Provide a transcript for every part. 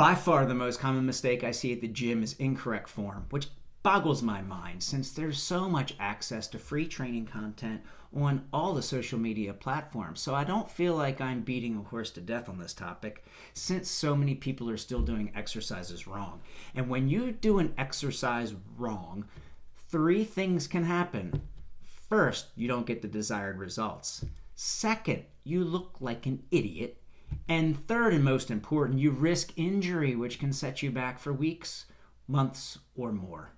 By far the most common mistake I see at the gym is incorrect form, which boggles my mind since there's so much access to free training content on all the social media platforms. So I don't feel like I'm beating a horse to death on this topic since so many people are still doing exercises wrong. And when you do an exercise wrong, three things can happen. First, you don't get the desired results. Second, you look like an idiot. And third, and most important, you risk injury, which can set you back for weeks, months, or more.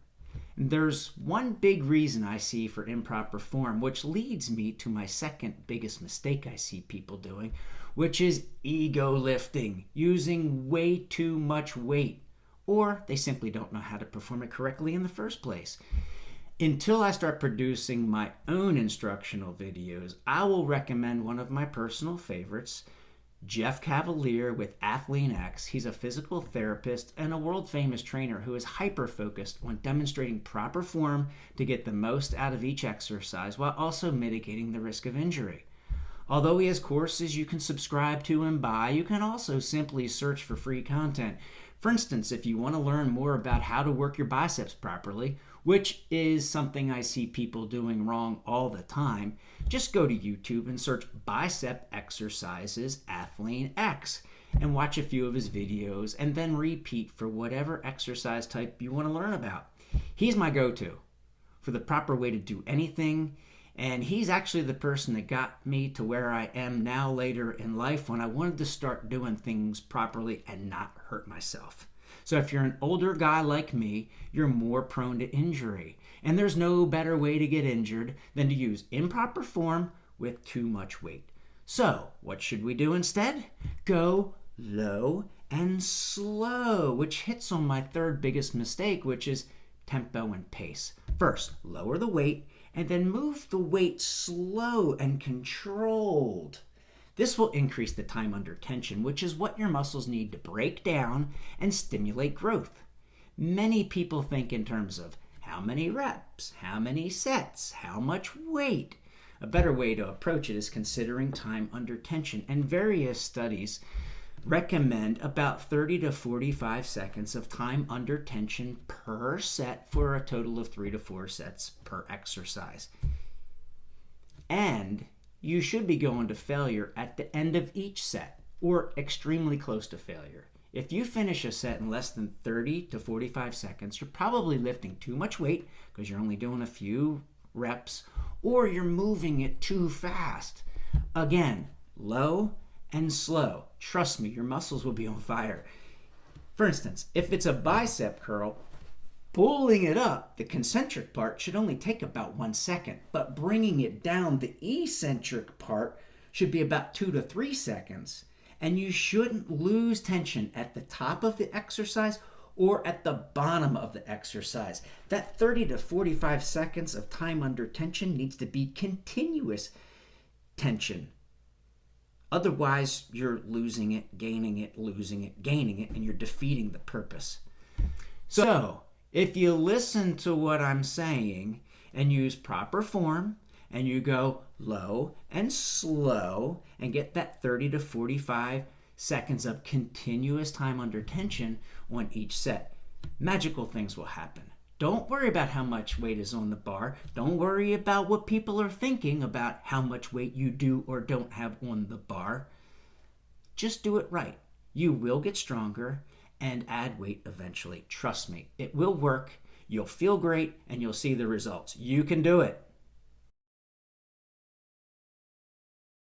And there's one big reason I see for improper form, which leads me to my second biggest mistake I see people doing, which is ego lifting, using way too much weight, or they simply don't know how to perform it correctly in the first place. Until I start producing my own instructional videos, I will recommend one of my personal favorites, Jeff Cavaliere with Athean-X. He's a physical therapist and a world-famous trainer who is hyper-focused on demonstrating proper form to get the most out of each exercise while also mitigating the risk of injury. Although he has courses you can subscribe to and buy, you can also simply search for free content. For instance, if you want to learn more about how to work your biceps properly, which is something I see people doing wrong all the time, just go to YouTube and search Bicep Exercises Athean-X and watch a few of his videos and then repeat for whatever exercise type you want to learn about. He's my go-to for the proper way to do anything, and he's actually the person that got me to where I am now later in life when I wanted to start doing things properly and not hurt myself. So if you're an older guy like me, you're more prone to injury. And there's no better way to get injured than to use improper form with too much weight. So what should we do instead? Go low and slow, which hits on my third biggest mistake, which is tempo and pace. First, lower the weight and then move the weight slow and controlled. This will increase the time under tension, which is what your muscles need to break down and stimulate growth. Many people think in terms of how many reps, how many sets, how much weight. A better way to approach it is considering time under tension, and various studies recommend about 30 to 45 seconds of time under tension per set for a total of 3 to 4 sets per exercise. And you should be going to failure at the end of each set, or extremely close to failure. If you finish a set in less than 30 to 45 seconds, you're probably lifting too much weight because you're only doing a few reps, or you're moving it too fast. Again, low and slow. Trust me, your muscles will be on fire. For instance, if it's a bicep curl, pulling it up, the concentric part, should only take about 1 second, but bringing it down, the eccentric part, should be about 2 to 3 seconds. And you shouldn't lose tension at the top of the exercise or at the bottom of the exercise. That 30 to 45 seconds of time under tension needs to be continuous tension. Otherwise, you're losing it, gaining it, losing it, gaining it, and you're defeating the purpose. So, if you listen to what I'm saying and use proper form and you go low and slow and get that 30 to 45 seconds of continuous time under tension on each set, magical things will happen. Don't worry about how much weight is on the bar. Don't worry about what people are thinking about how much weight you do or don't have on the bar. Just do it right. You will get stronger and add weight eventually. Trust me, it will work. You'll feel great and you'll see the results. You can do it.